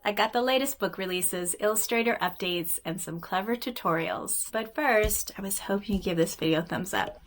I got the latest book releases, Illustrator updates, and some clever tutorials. But first, I was hoping you'd give this video a thumbs up,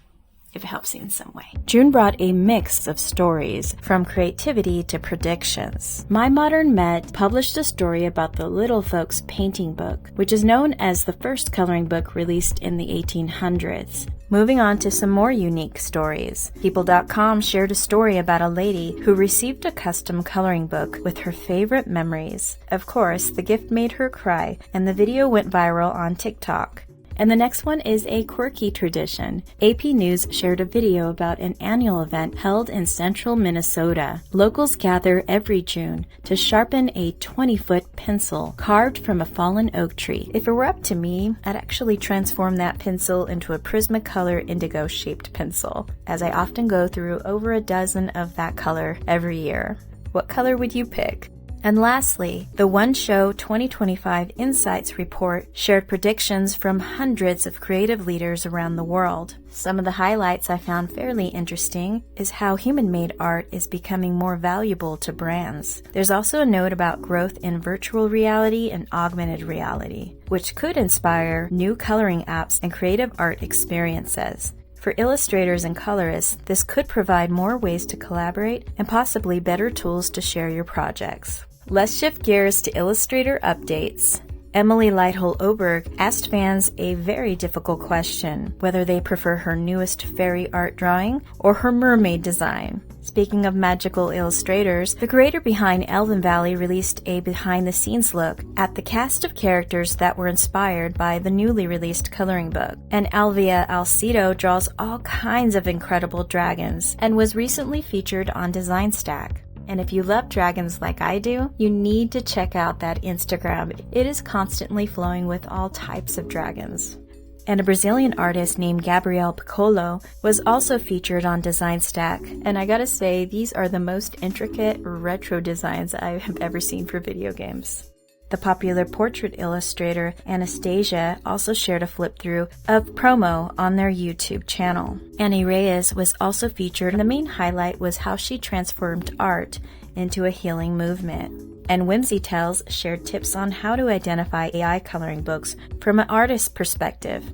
if it helps you in some way. June brought a mix of stories, from creativity to predictions. My Modern Met published a story about the Little Folks painting book, which is known as the first coloring book released in the 1800s. Moving on to some more unique stories. People.com shared a story about a lady who received a custom coloring book with her favorite memories. Of course, the gift made her cry, and the video went viral on TikTok. And the next one is a quirky tradition. AP News shared a video about an annual event held in central Minnesota. Locals gather every June to sharpen a 20-foot pencil carved from a fallen oak tree. If it were up to me, I'd actually transform that pencil into a Prismacolor indigo-shaped pencil, as I often go through over a dozen of that color every year. What color would you pick? And lastly, the One Show 2025 Insights Report shared predictions from hundreds of creative leaders around the world. Some of the highlights I found fairly interesting is how human-made art is becoming more valuable to brands. There's also a note about growth in virtual reality and augmented reality, which could inspire new coloring apps and creative art experiences. For illustrators and colorists, this could provide more ways to collaborate and possibly better tools to share your projects. Let's shift gears to Illustrator updates. Emily Lighthole-Oberg asked fans a very difficult question, whether they prefer her newest fairy art drawing or her mermaid design. Speaking of magical illustrators, the creator behind Elven Valley released a behind-the-scenes look at the cast of characters that were inspired by the newly released coloring book. And Alvia Alcedo draws all kinds of incredible dragons and was recently featured on Design Stack. And if you love dragons like I do, you need to check out that Instagram. It is constantly flowing with all types of dragons. And a Brazilian artist named Gabriel Piccolo was also featured on Design Stack. And I gotta say, these are the most intricate retro designs I have ever seen for video games. The popular portrait illustrator Anastasia also shared a flip-through of promo on their YouTube channel. Annie Reyes was also featured, and the main highlight was how she transformed art into a healing movement. And Whimsy Tales shared tips on how to identify AI coloring books from an artist's perspective.